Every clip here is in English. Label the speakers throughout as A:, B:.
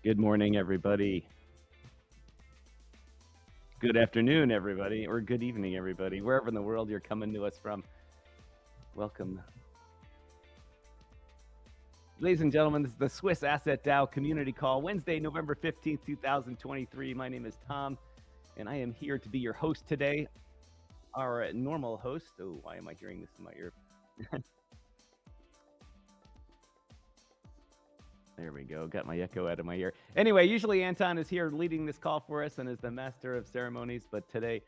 A: Good morning, everybody. Good afternoon, everybody, or good evening, everybody, wherever in the world you're coming to us from. Welcome. Ladies and gentlemen, this is the SwissAssetDAO Community Call, Wednesday, November 15th, 2023. My name is Tom, and I am here to be your host today. Our normal host, oh, why am I hearing this in my ear? There we go. Got my echo out of my ear. Anyway, usually Anton is here leading this call for us and is the master of ceremonies, but today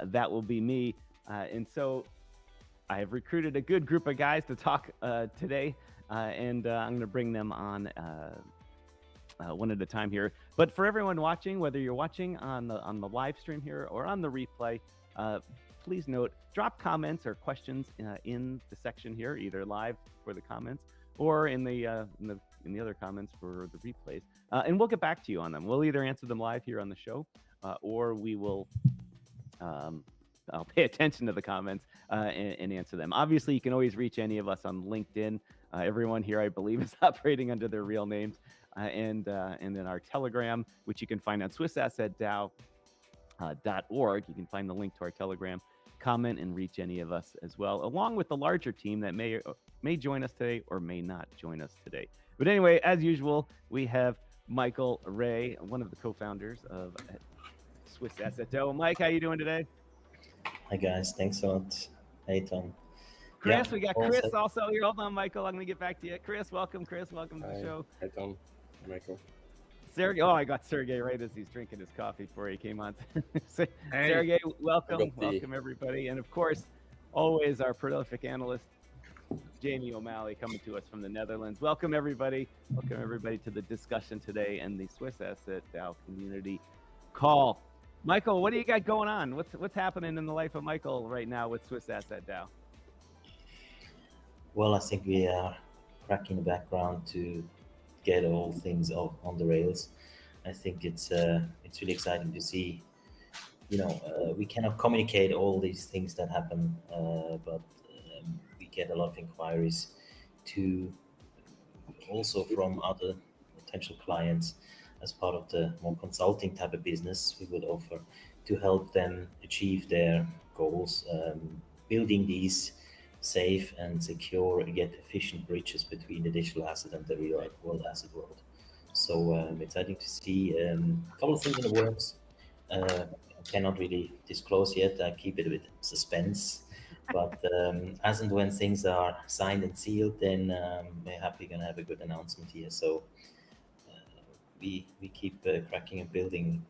A: that will be me. And so I have recruited a good group of guys to talk today, and I'm going to bring them on one at a time here. But for everyone watching, whether you're watching on the live stream here or on the replay, please note, drop comments or questions in the section here, either live for the comments or in the other comments for the replays, and we'll get back to you on them. We'll either answer them live here on the show, or we will. I'll pay attention to the comments and answer them. Obviously, you can always reach any of us on LinkedIn. Everyone here, I believe, is operating under their real names, and then our Telegram, which you can find on SwissAssetDAO.org. You can find the link to our Telegram. Comment and reach any of us as well, along with the larger team that may join us today or may not join us today. But anyway, as usual, we have Michael Ray, one of the co-founders of SwissAssetDAO. Mike, how you doing today?
B: Hi guys, thanks a lot. Hey Tom.
A: Chris, we got Chris also here. Hold on, Michael. I'm going to get back to you. Chris, welcome. Chris, welcome to the show.
C: Hi Tom. Hi Michael.
A: Sergey, oh, I got Sergey right as he's drinking his coffee before he came on. Sergey, welcome everybody. And of course, always our prolific analyst, Jamie O'Malley, coming to us from the Netherlands. Welcome everybody. Welcome everybody to the discussion today and the SwissAssetDAO Community Call. Michael, what do you got going on? What's happening in the life of Michael right now with SwissAssetDAO?
B: Well, I think we are cracking the background to get all things on the rails. I think it's really exciting to see. We cannot communicate all these things that happen, but we get a lot of inquiries to also from other potential clients as part of the more consulting type of business we would offer to help them achieve their goals, building these safe and secure, yet efficient bridges between the digital asset and the real world asset world. So exciting to see a couple of things in the works. I cannot really disclose yet. I keep it with suspense. But as and when things are signed and sealed, then we're happy going to have a good announcement here. So we keep cracking and building.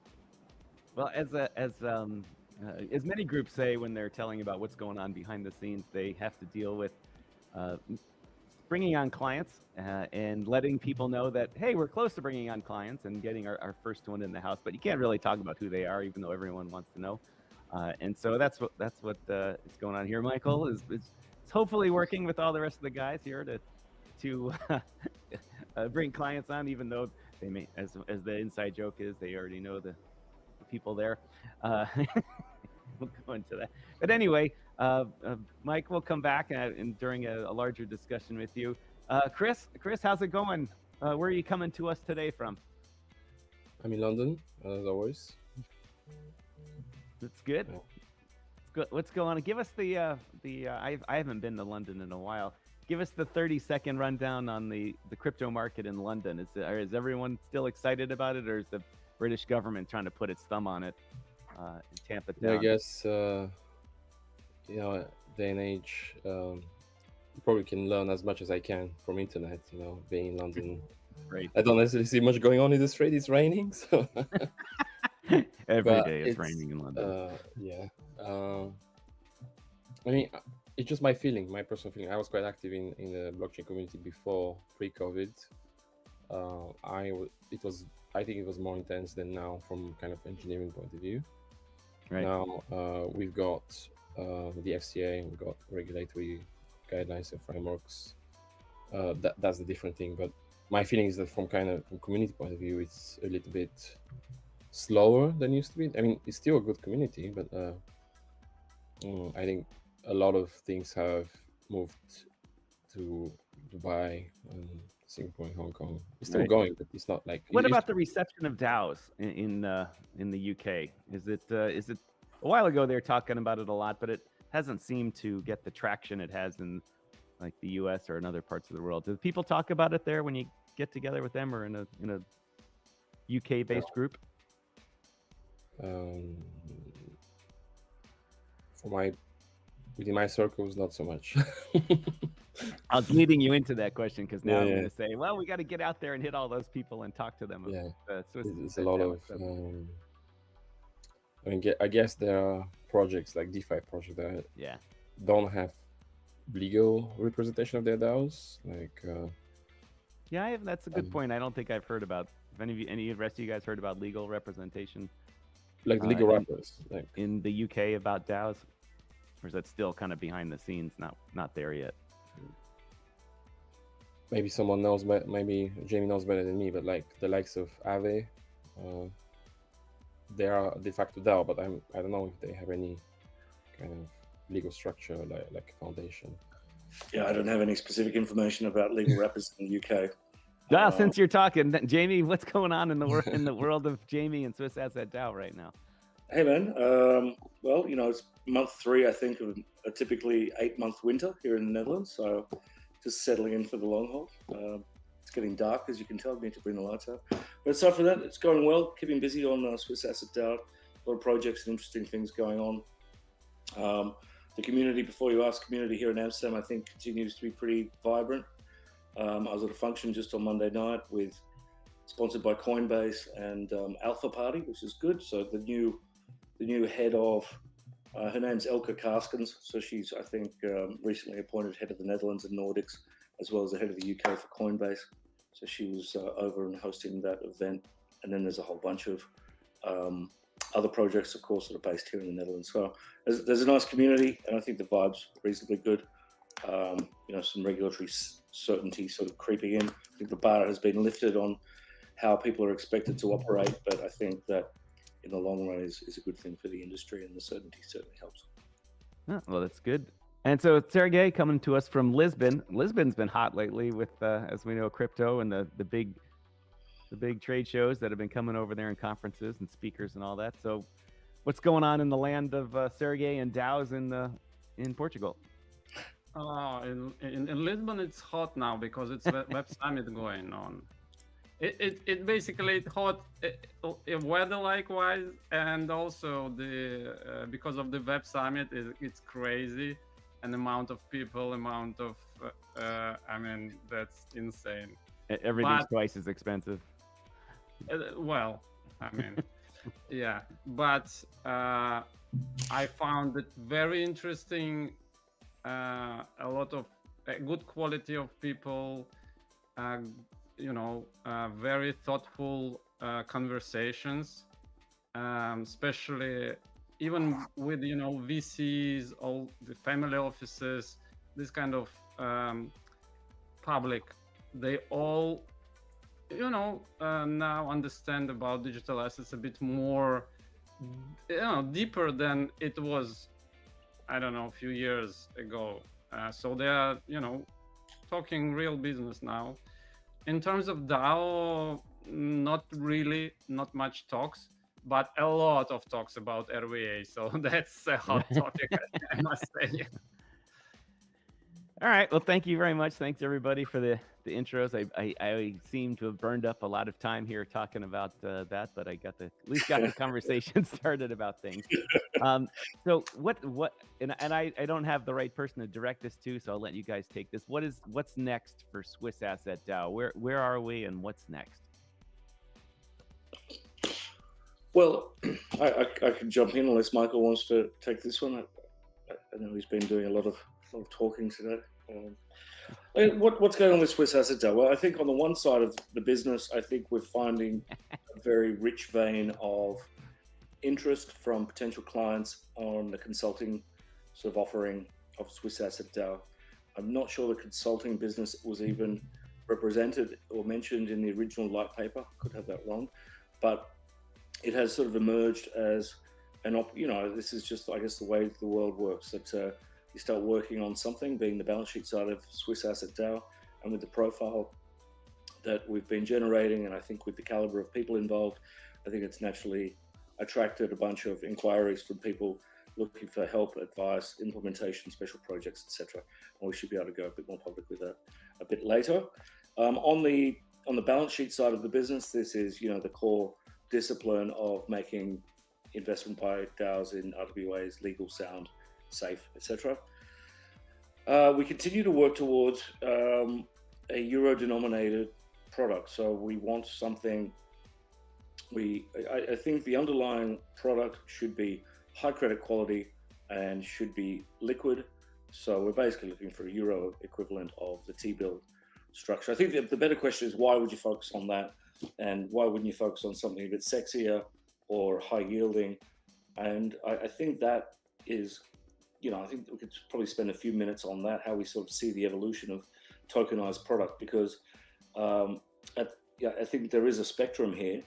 A: Well, as many groups say when they're telling about what's going on behind the scenes, they have to deal with bringing on clients and letting people know that, hey, we're close to bringing on clients and getting our first one in the house. But you can't really talk about who they are, even though everyone wants to know. And so that's what is going on here. Michael is hopefully working with all the rest of the guys here to bring clients on, even though they may, as the inside joke is, they already know the people there. We'll go into that. But anyway, Mike, we'll come back and during a larger discussion with you. Chris, how's it going? Where are you coming to us today from?
C: I'm in London, as always.
A: That's good. Yeah. What's going on? Give us the I haven't been to London in a while. Give us the 30-second rundown on the crypto market in London. Is everyone still excited about it, or is the British government trying to put its thumb on it and tamp it down?
C: Yeah, I guess, day and age, you probably can learn as much as I can from internet, being in London.
A: Right.
C: I don't necessarily see much going on in the street. It's raining, so...
A: Every day it's raining in London.
C: Yeah. I mean, it's just my personal feeling. I was quite active in the blockchain community before pre-COVID. I think it was more intense than now from kind of engineering point of view.
A: Right.
C: Now we've got the FCA, we've got regulatory guidelines and frameworks. That's the different thing. But my feeling is that from community point of view, it's a little bit slower than it used to be. I mean, it's still a good community, but I think a lot of things have moved to Dubai and Singapore and Hong Kong. It's still
A: Right.
C: going, but it's not like.
A: What
C: it used
A: about the reception of DAOs in the UK? Is it a while ago they were talking about it a lot, but it hasn't seemed to get the traction it has in like the US or in other parts of the world. Do people talk about it there when you get together with them or in a UK based group?
C: Within my circles, not so much.
A: I was leading you into that question because now I'm
C: Yeah.
A: going to say, well, we got to get out there and hit all those people and talk to them.
C: Yeah,
A: Swiss
C: it's a lot of. I mean, I guess there are projects like DeFi projects that
A: yeah
C: don't have legal representation of their DAOs. Like,
A: yeah, that's a good point. I don't think I've heard about. If any of the rest of you guys heard about legal representation,
C: like the legal wrappers, like
A: in the UK about DAOs, or is that still kind of behind the scenes, not there yet?
C: Maybe someone knows, maybe Jamie knows better than me, but like the likes of Aave, they are de facto DAO, but I don't know if they have any kind of legal structure like a foundation.
D: Yeah, I don't have any specific information about legal wrappers in the UK.
A: Well, since you're talking, Jamie, what's going on in the world of Jamie and SwissAssetDAO right now?
D: Hey man, well, it's month 3, I think, of a typically 8-month winter here in the Netherlands. So just settling in for the long haul. It's getting dark, as you can tell. I need to bring the lights out. But aside from that, it's going well. Keeping busy on SwissAssetDAO. A lot of projects and interesting things going on. The community, before you ask, community here in Amsterdam, I think continues to be pretty vibrant. I was at a function just on Monday night sponsored by Coinbase and Alpha Party, which is good. So the new head of, her name's Elke Karskens. So she's, I think, recently appointed head of the Netherlands and Nordics, as well as the head of the UK for Coinbase. So she was over and hosting that event. And then there's a whole bunch of other projects, of course, that are based here in the Netherlands. So there's a nice community, and I think the vibe's reasonably good. Some regulatory certainty sort of creeping in. I think the bar has been lifted on how people are expected to operate, but I think that in the long run is a good thing for the industry, and the certainty certainly helps.
A: Oh, well, that's good. And so Sergey coming to us from Lisbon. Lisbon's been hot lately with, as we know, crypto and the big trade shows that have been coming over there and conferences and speakers and all that. So what's going on in the land of Sergey and DAOs in Portugal?
E: In Lisbon, it's hot now because it's Web Summit going on. It basically hot weather likewise, and also because of the Web Summit, it's crazy, an amount of people, I mean, that's insane.
A: Everything's twice as expensive.
E: Well, I mean, yeah, but I found it very interesting. A lot of good quality of people, very thoughtful conversations, especially even with VCs, all the family offices, this kind of public. They all now understand about digital assets a bit more, deeper than it was, I don't know, a few years ago. So they are, talking real business now. In terms of DAO, not much talks, but a lot of talks about RWA. So that's a hot topic, I must say.
A: All right. Well, thank you very much. Thanks everybody for the intros. I seem to have burned up a lot of time here talking about that, but I at least got the conversation started about things. So what and I don't have the right person to direct this to, so I'll let you guys take this. What's next for SwissAssetDAO? Where are we and what's next?
D: Well, I can jump in unless Michael wants to take this one. I know he's been doing a lot of talking today. What's going on with SwissAssetDAO? Well, I think on the one side of the business, I think we're finding a very rich vein of interest from potential clients on the consulting sort of offering of SwissAssetDAO. I'm not sure the consulting business was even represented or mentioned in the original light paper. Could have that wrong, but it has sort of emerged as this is just, I guess, the way the world works. That you start working on something, being the balance sheet side of SwissAssetDAO, and with the profile that we've been generating, and I think with the caliber of people involved, I think it's naturally attracted a bunch of inquiries from people looking for help, advice, implementation, special projects, etc. And we should be able to go a bit more public with that a bit later. On the balance sheet side of the business, this is the core discipline of making investment by DAOs in RWAs legal, sound, safe, etc. We continue to work towards a euro-denominated product. So we want something. I think the underlying product should be high credit quality and should be liquid. So we're basically looking for a euro equivalent of the T-bill structure. I think the better question is, why would you focus on that? And why wouldn't you focus on something a bit sexier or high yielding? And I think that is, I think we could probably spend a few minutes on that, how we sort of see the evolution of tokenized product, because I think there is a spectrum here.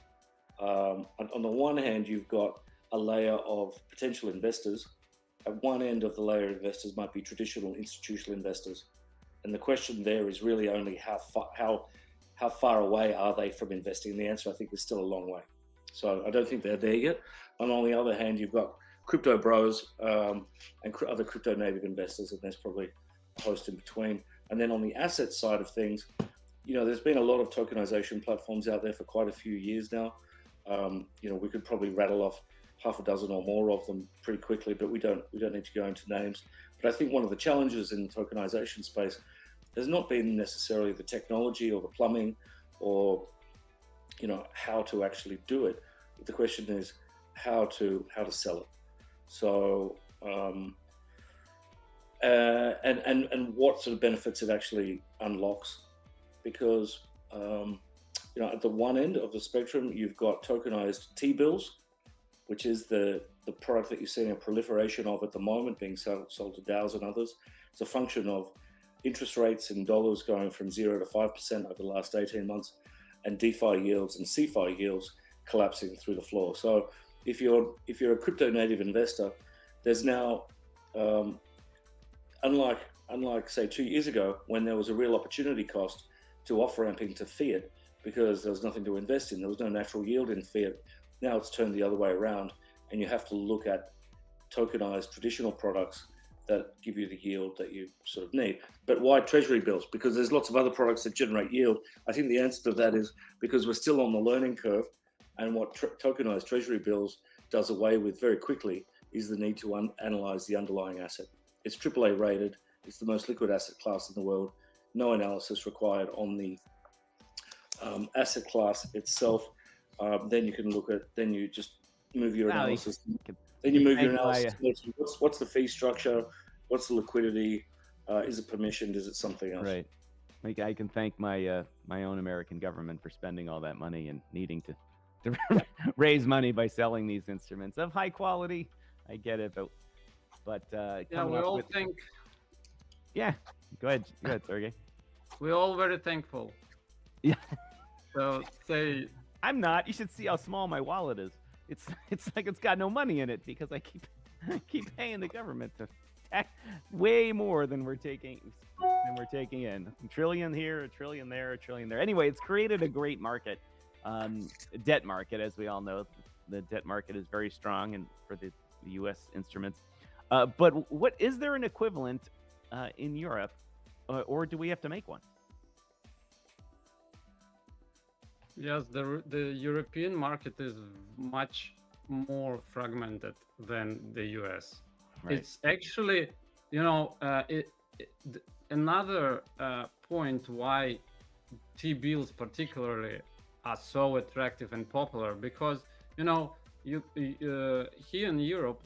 D: On the one hand, you've got a layer of potential investors. At one end of the layer of investors might be traditional institutional investors. And the question there is really only how far away are they from investing? And the answer, I think, is still a long way. So I don't think they're there yet. And on the other hand, you've got crypto bros and other crypto native investors, and there's probably a host in between. And then on the asset side of things, there's been a lot of tokenization platforms out there for quite a few years now. We could probably rattle off half a dozen or more of them pretty quickly, but we don't need to go into names. But I think one of the challenges in the tokenization space has not been necessarily the technology or the plumbing or how to actually do it. But the question is how to sell it. So and what sort of benefits it actually unlocks, because at the one end of the spectrum, you've got tokenized T-bills, which is the product that you're seeing a proliferation of at the moment, being sold to DAOs and others. It's a function of interest rates in dollars going from 0 to 5% over the last 18 months, and DeFi yields and CeFi yields collapsing through the floor. So if you're a crypto native investor, there's now, unlike say 2 years ago, when there was a real opportunity cost to off-ramping to fiat because there was nothing to invest in, there was no natural yield in fiat. Now it's turned the other way around, and you have to look at tokenized traditional products that give you the yield that you sort of need. But why treasury bills? Because there's lots of other products that generate yield. I think the answer to that is because we're still on the learning curve, and what tokenized treasury bills does away with very quickly is the need to analyze the underlying asset. It's AAA rated. It's the most liquid asset class in the world. No analysis required on the asset class itself. Then you can look at, then you just move your analysis. Then you move your analysis. What's the fee structure? What's the liquidity? Is it permissioned? Is it something else?
A: Right. Like I can thank my my own American government for spending all that money and needing to raise money by selling these instruments of high quality. I get it, but
E: yeah, we all think.
A: Yeah, go ahead, Sergey.
E: We're all very thankful.
A: Yeah.
E: So say.
A: I'm not. You should see how small my wallet is. It's like it's got no money in it because I keep paying the government to tax way more than we're taking in. A trillion here, a trillion there, a trillion there. Anyway, it's created a great market, debt market, as we all know. The debt market is very strong, and for the U.S. instruments. But what is there an equivalent in Europe, or do we have to make one?
E: Yes, the European market is much more fragmented than the US.
A: Right.
E: It's actually, another point why T-bills particularly are so attractive and popular, because, you here in Europe,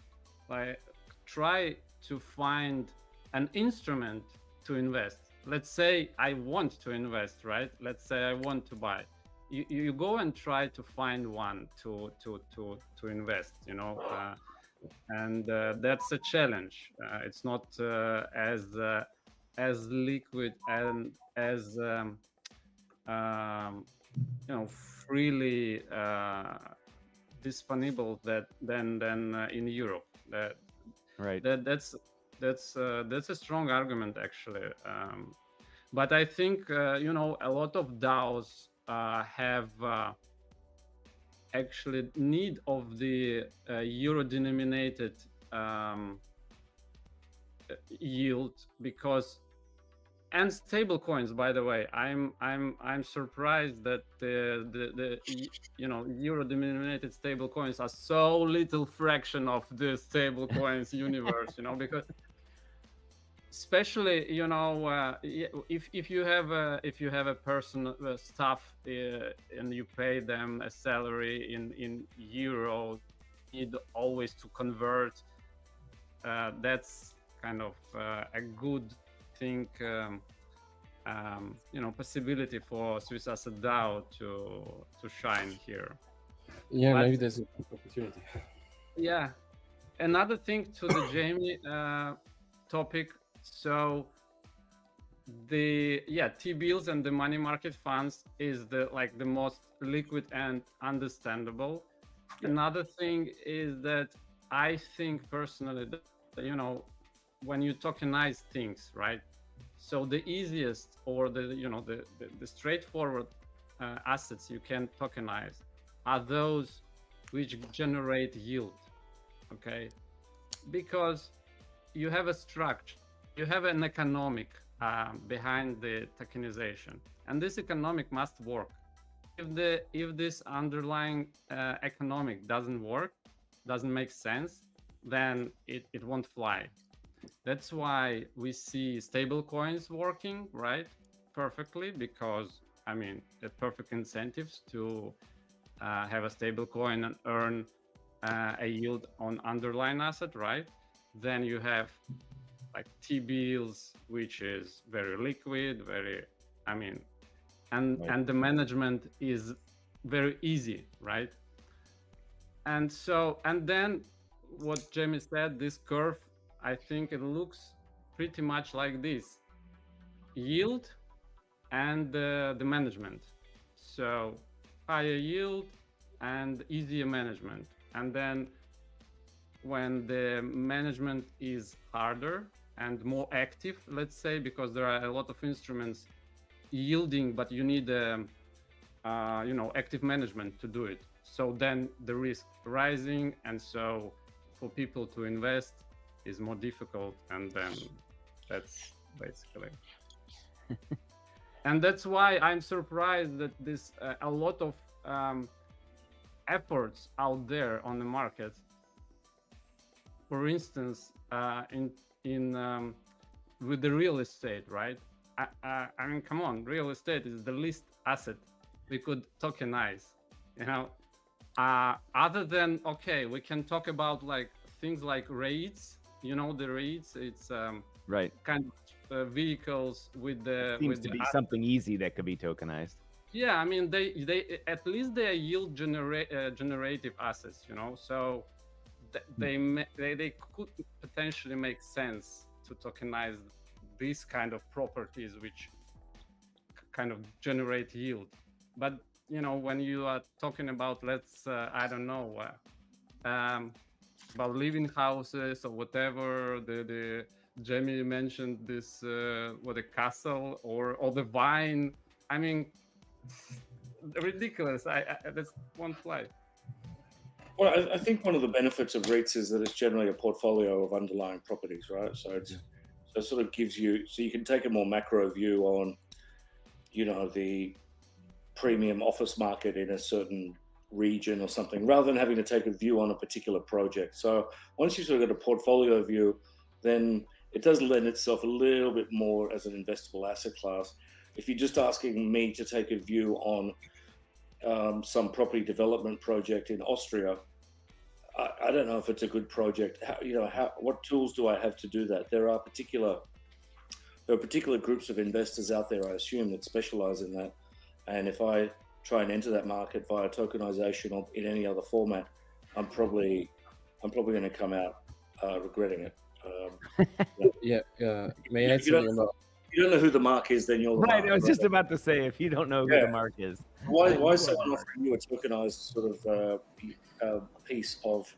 E: try to find an instrument to invest. Let's say I want to invest, right? Let's say I want to buy. You go and try to find one to invest, and that's a challenge. It's not as liquid and as freely disponible than in Europe.
A: Right.
E: That's a strong argument, actually. But I think a lot of DAOs have actually need of the euro-denominated yield, because, and stable coins, by the way, I'm surprised that the euro-denominated stable coins are so little fraction of the stable coins universe, because especially if you have a person staff and you pay them a salary in euro, you need always to convert. That's kind of a good thing, possibility for SwissAssetDAO to shine here.
C: Yeah,
E: But-
C: maybe there's an opportunity.
E: Yeah, another thing to the Jamie topic. So the T-bills and the money market funds is the most liquid and understandable. Another thing is that I think personally that when you tokenize things, right? So the easiest or the straightforward assets you can tokenize are those which generate yield, okay? Because you have a structure, you have an economic behind the tokenization, and this economic must work. If this underlying economic doesn't work, doesn't make sense, then it won't fly. That's why we see stable coins working, right, perfectly, because the perfect incentives to have a stable coin and earn a yield on underlying asset, right? Then you have like T-bills, which is very liquid, and the management is very easy, right? And then what Jamie said, this curve, I think it looks pretty much like this: yield and the management. So higher yield and easier management. And then when the management is harder and more active, let's say, because there are a lot of instruments yielding, but you need active management to do it. So then the risk rising, and so for people to invest is more difficult, and then that's basically. And that's why I'm surprised that this a lot of efforts out there on the market. For instance, in with the real estate, right? Come on, real estate is the least asset we could tokenize. Other than we can talk about things like REITs. The REITs, it's
A: Right.
E: kind of vehicles with the
A: Seems to be something easy that could be tokenized.
E: Yeah, they at least they are yield generative assets, so they could potentially make sense to tokenize these kind of properties which kind of generate yield. But when you are talking about, let's about living houses or whatever, the Jamie mentioned this the castle or the vine. Ridiculous. That's one fly.
D: Well, I think one of the benefits of REITs is that it's generally a portfolio of underlying properties, right? So it sort of gives you, so you can take a more macro view on, the premium office market in a certain region or something, rather than having to take a view on a particular project. So once you sort of get a portfolio view, then it does lend itself a little bit more as an investable asset class. If you're just asking me to take a view on some property development project in Austria, I don't know if it's a good project. What tools do I have to do that? There are particular groups of investors out there, I assume, that specialize in that. And if I try and enter that market via tokenization or in any other format, I'm probably going to come out regretting it.
C: May I add something about?
D: If you don't know who the mark is, then you're the
A: Right.
D: mark,
A: I was just about to say, if you don't know who the mark is,
D: why is someone offering you a tokenized sort of piece of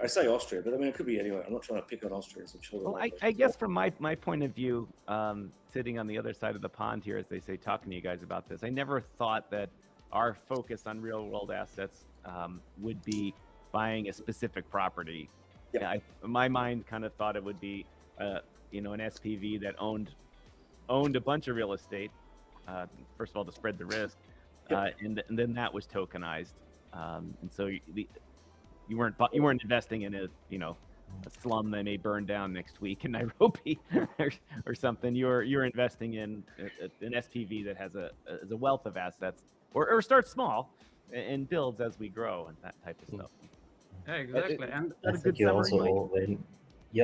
D: I say Austria, but I mean it could be anywhere. I'm not trying to pick on Austrians. I'm sure.
A: Well, I guess from my point of view, sitting on the other side of the pond here, as they say, talking to you guys about this, I never thought that our focus on real world assets would be buying a specific property.
D: Yeah.
A: My mind kind of thought it would be, an SPV that owned a bunch of real estate. First of all, to spread the risk, and then that was tokenized, and so you weren't investing in a slum that may burn down next week in Nairobi or something. You're investing in an SPV that has a wealth of assets, or starts small and builds as we grow and that type of stuff.
E: Yeah, exactly. And
B: I think you're also always,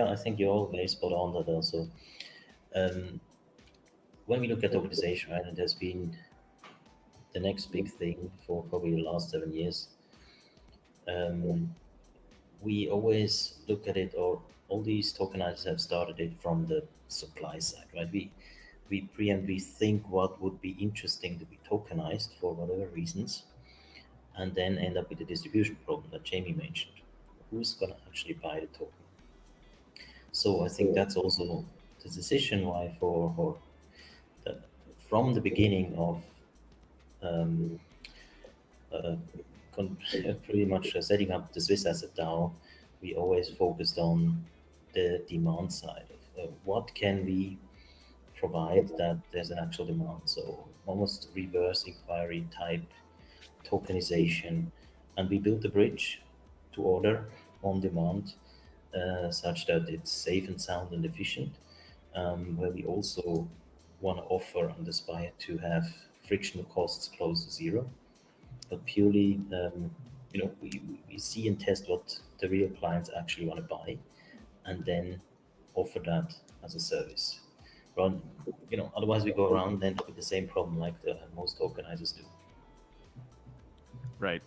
B: I think you're always spot on that also. When we look at the organization, right, and there's been the next big thing for probably the last 7 years. We always look at it, or all these tokenizers have started it from the supply side, right? We think what would be interesting to be tokenized for whatever reasons, and then end up with the distribution problem that Jamie mentioned. Who's going to actually buy the token? So I think that's also the decision why from the beginning of pretty much setting up the SwissAssetDAO, we always focused on the demand side of what can we provide that there's an actual demand. So almost reverse inquiry type tokenization, and we built a bridge to order on demand such that it's safe and sound and efficient, where we also want to offer and aspire to have frictional costs close to zero, but purely we see and test what the real clients actually want to buy, and then offer that as a service. Otherwise we go around and end up with the same problem like most tokenizers do.
A: Right.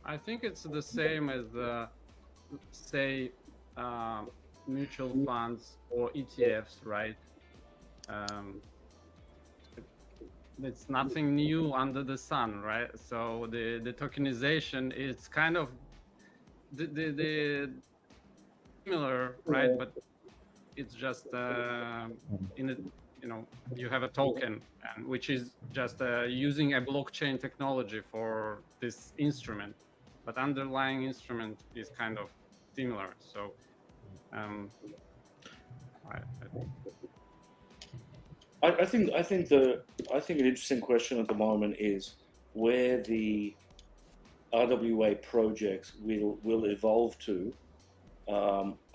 E: I think it's the same as say mutual funds or ETFs, right? It's nothing new under the sun, right? So the tokenization is kind of the similar, right? But it's just you have a token, which is just using a blockchain technology for this instrument, but underlying instrument is kind of similar. So
D: I think an interesting question at the moment is where the RWA projects will evolve to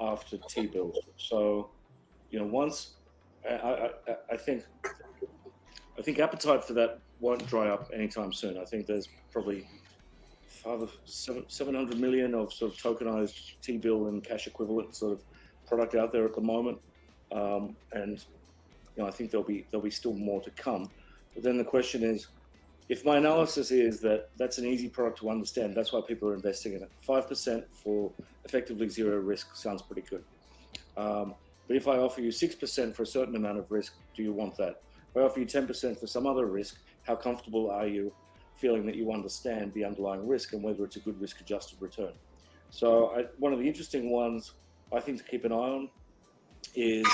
D: after T-bills. So, once I think appetite for that won't dry up anytime soon. I think there's probably 700 million of sort of tokenized T-bill and cash equivalent sort of product out there at the moment, and I think there'll be still more to come. But then the question is, if my analysis is that that's an easy product to understand, that's why people are investing in it. 5% for effectively zero risk sounds pretty good. But if I offer you 6% for a certain amount of risk, do you want that? If I offer you 10% for some other risk, how comfortable are you feeling that you understand the underlying risk and whether it's a good risk-adjusted return? So one of the interesting ones I think to keep an eye on is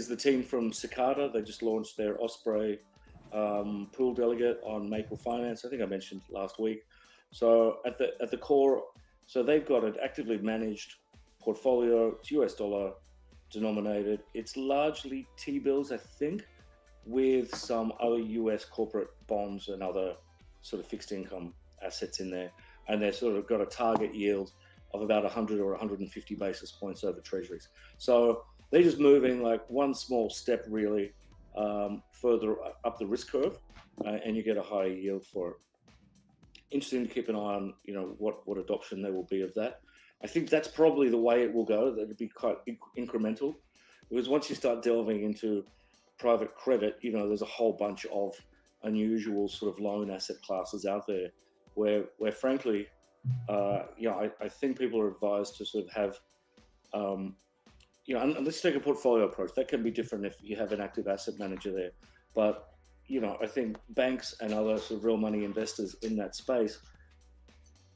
D: the team from Cicada. They just launched their Osprey pool delegate on Maple Finance. I think I mentioned last week. So at the core, so they've got an actively managed portfolio. It's US dollar denominated. It's largely T-bills, I think, with some other US corporate bonds and other sort of fixed income assets in there. And they've sort of got a target yield of about 100 or 150 basis points over treasuries. So they're just moving like one small step really further up the risk curve, and you get a higher yield for it. Interesting to keep an eye on, what adoption there will be of that. I think that's probably the way it will go. That'll be quite incremental, because once you start delving into private credit, there's a whole bunch of unusual sort of loan asset classes out there where frankly, I think people are advised to sort of have, and let's take a portfolio approach. That can be different if you have an active asset manager there. But, I think banks and other sort of real money investors in that space,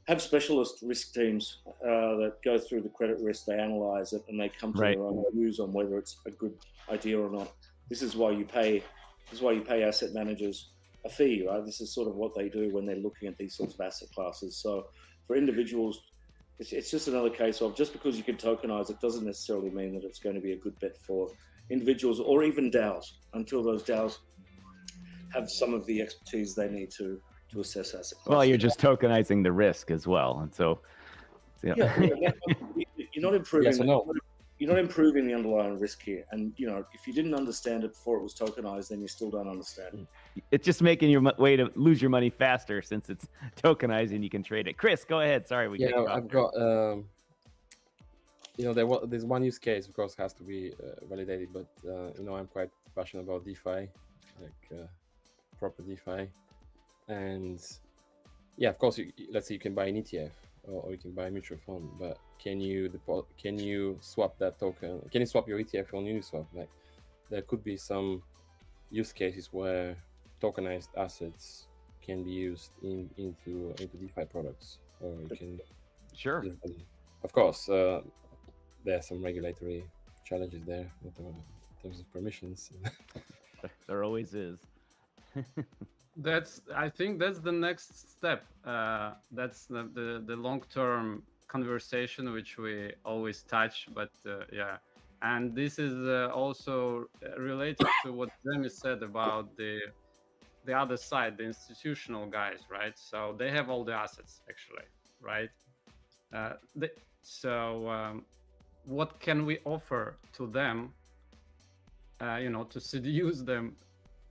D: have specialist risk teams that go through the credit risk, they analyze it, and they come to
A: Right.
D: their own views on whether it's a good idea or not. This is why you pay asset managers a fee, right? This is sort of what they do when they're looking at these sorts of asset classes. So for individuals, it's just another case of just because you can tokenize it doesn't necessarily mean that it's going to be a good bet for individuals or even DAOs until those DAOs have some of the expertise they need to assess asset classes.
A: Well, you're just tokenizing the risk as well, and so
D: yeah, you're not improving.
C: Yes or no?
D: You're not improving the underlying risk here. And if you didn't understand it before it was tokenized, then you still don't understand it.
A: it's just making your way to lose your money faster since it's tokenized and you can trade it. Chris, go ahead. Sorry, we got you off
C: I've
A: there.
C: got there's one use case, of course, has to be validated, but I'm quite passionate about DeFi, like proper DeFi, and yeah, of course, let's say you can buy an ETF or you can buy a mutual fund, but can you swap that token? Can you swap your ETF on Uniswap? Like, there could be some use cases where tokenized assets can be used into DeFi products, or you can.
A: Sure.
C: Of course, there are some regulatory challenges there in terms of permissions.
A: There always is.
E: I think that's the next step. That's the long-term conversation which we always touch, but yeah. And this is also related to what Jamie said about the other side, the institutional guys, right? So they have all the assets, actually, right? What can we offer to them, to seduce them,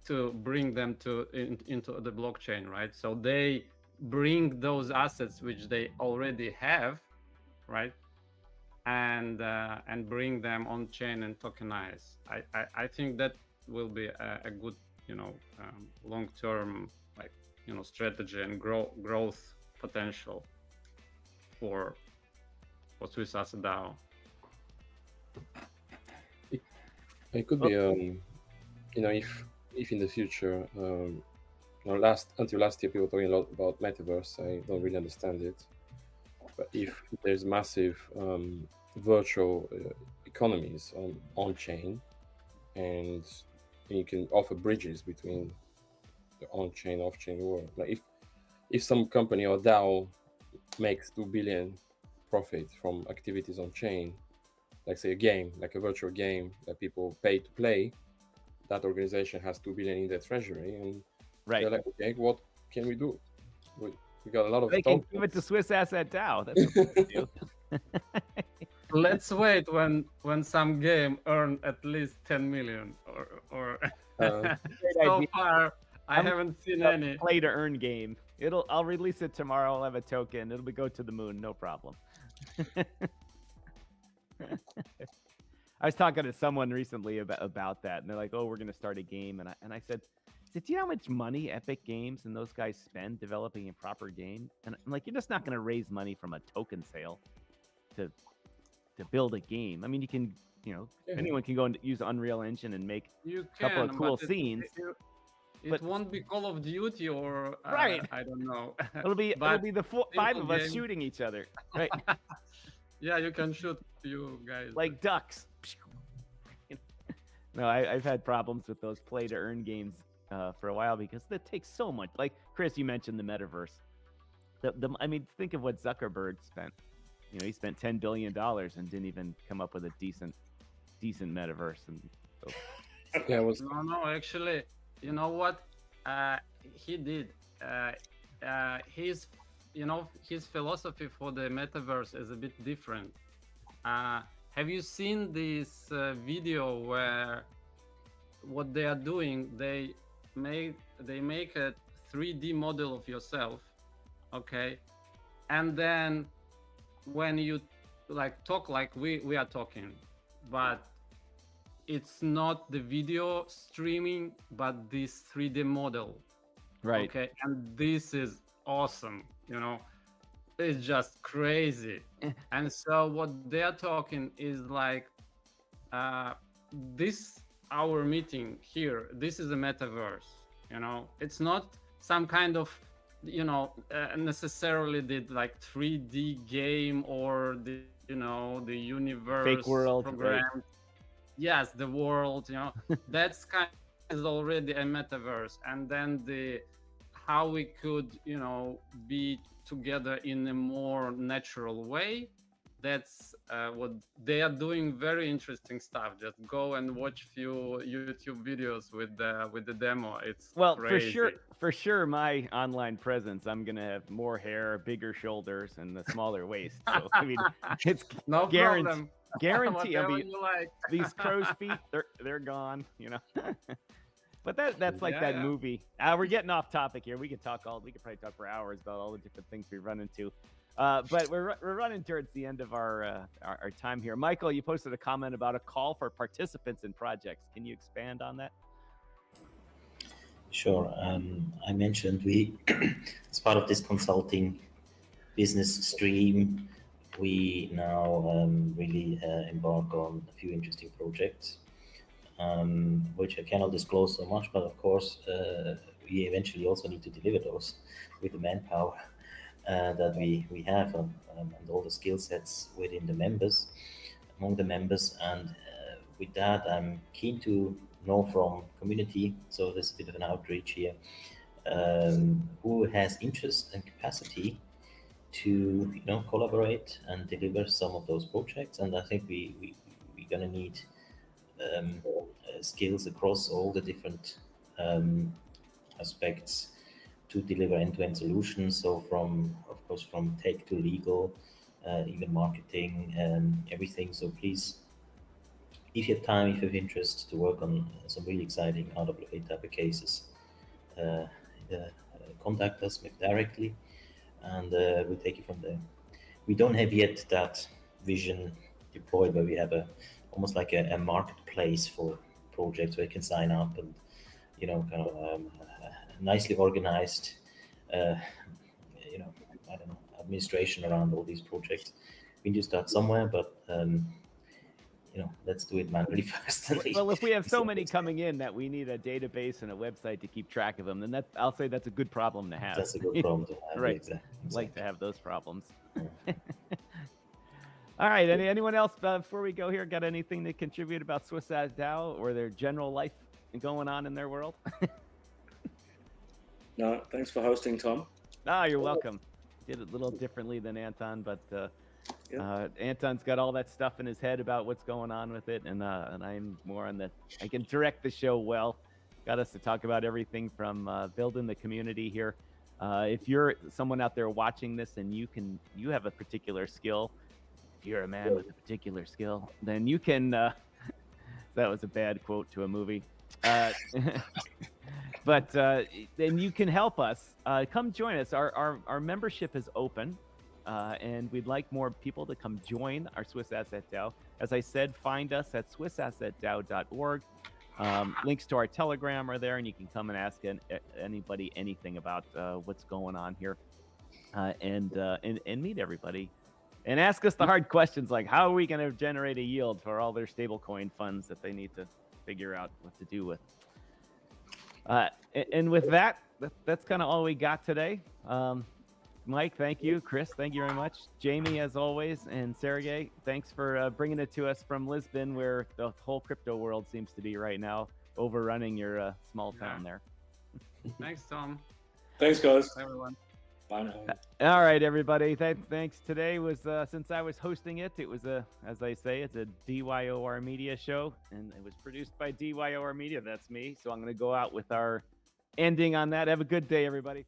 E: to bring them into the blockchain, right? So they bring those assets which they already have, right? And bring them on chain and tokenize. I think that will be a good, long-term, strategy and growth potential for SwissAssetDAO.
C: It could be, if in the future, until last year, people were talking a lot about metaverse. I don't really understand it. But if there's massive virtual economies on chain, and you can offer bridges between the on-chain, off-chain world. Like if some company or DAO makes 2 billion profit from activities on chain, like say a game, like a virtual game that people pay to play, that organization has 2 billion in their treasury, and
A: Right.
C: they're like, okay, what can we do? We got a lot of
A: They can
C: tokens.
A: give it to SwissAssetDAO. That's what they do.
E: Let's wait when some game earn at least 10 million or so
A: idea.
E: far I
A: I'm
E: haven't seen
A: a
E: any.
A: play to earn game. I'll release it tomorrow. I'll have a token. It'll go to the moon, no problem. I was talking to someone recently about that, and they're like, "Oh, we're gonna start a game," and I said, "Do you know how much money Epic Games and those guys spend developing a proper game?" And I'm like, "You're just not gonna raise money from a token sale to build a game. I mean, you can, anyone can go and use Unreal Engine and make
E: You
A: a couple of
E: can,
A: cool
E: but
A: scenes.
E: it
A: but-
E: won't be Call of Duty or
A: Right.
E: I don't know.
A: It'll be
E: But
A: the five of us
E: game-
A: shooting each other, right?
E: Yeah, you can shoot you guys.
A: Like ducks." No, I've had problems with those play to earn games for a while because that takes so much. Like Chris, you mentioned the metaverse. I mean, think of what Zuckerberg spent. He spent $10 billion and didn't even come up with a decent metaverse. And so,
C: Yeah, it was
E: No, actually, you know what? He did. His philosophy for the metaverse is a bit different. Have you seen this video where what they are doing? They make a 3D model of yourself, okay, and then when you talk like we are talking, but it's not the video streaming, but this 3D model.
A: right.
E: Okay, and this is awesome. It's just crazy. And so what they are talking is like, this our meeting here. This is a metaverse. It's not some kind of necessarily did like 3D game or the universe
A: world, right.
E: program. Yes, the world, that's kind is already a metaverse, and then how we could be together in a more natural way. That's what they are doing. Very interesting stuff. Just go and watch few YouTube videos with the demo. It's
A: Well,
E: crazy.
A: for sure, my online presence, I'm gonna have more hair, bigger shoulders, and a smaller waist. So I mean, it's
E: No problem.
A: guarantee. I
E: Whatever
A: mean,
E: you like.
A: these crow's feet, they're gone. But that's like that
E: Yeah.
A: movie. We're getting off topic here. We could probably talk for hours about all the different things we run into. But we're running towards the end of our time here. Michael, you posted a comment about a call for participants in projects. Can you expand on that?
B: Sure. I mentioned we, as part of this consulting business stream, we now really embark on a few interesting projects, which I cannot disclose so much, but of course, we eventually also need to deliver those with the manpower that we have and all the skill sets within the members, among the members. And with that, I'm keen to know from community, so there's a bit of an outreach here, who has interest and capacity to collaborate and deliver some of those projects. And I think we're gonna need skills across all the different aspects to deliver end-to-end solutions. So from tech to legal, even marketing, everything. So please, if you have time, if you have interest to work on some really exciting RWA type of cases, contact us directly, and we'll take it from there. We don't have yet that vision deployed where we have almost like a marketplace for projects where you can sign up and kind of nicely organized I don't know, administration around all these projects. We need to start somewhere, but let's do it manually first.
A: Well, if we have so many coming in that we need a database and a website to keep track of them, then I'll say that's a good problem to have.
B: That's a good problem to have.
A: Right.
B: Exactly.
A: Like to have those problems.
B: Yeah.
A: All right. Anyone else before we go here got anything to contribute about SwissAssetDAO or their general life going on in their world?
D: No, thanks for hosting, Tom.
A: You're welcome. Did it a little differently than Anton, but Anton's got all that stuff in his head about what's going on with it, and I'm more on I can direct the show well. Got us to talk about everything from building the community here. If you're someone out there watching this and you have a particular skill, if you're a man with a particular skill, then you can. That was a bad quote to a movie. But then you can help us. Come join us. Our membership is open, and we'd like more people to come join our SwissAssetDAO. As I said, find us at SwissAssetDAO.org. Links to our Telegram are there, and you can come and ask anybody anything about what's going on here, and meet everybody, and ask us the hard questions like how are we going to generate a yield for all their stablecoin funds that they need to figure out what to do with. And with that's kind of all we got today. Mike, thank you. Chris, thank you very much. Jamie, as always, and Sergey, thanks for bringing it to us from Lisbon, where the whole crypto world seems to be right now, overrunning your small town there.
E: Thanks, Tom.
D: Thanks, guys.
E: Everyone.
D: Bye now.
A: All right, everybody. Thanks. Today was, since I was hosting it, it was as I say, it's a DYOR Media show, and it was produced by DYOR Media. That's me. So I'm going to go out with our ending on that. Have a good day, everybody.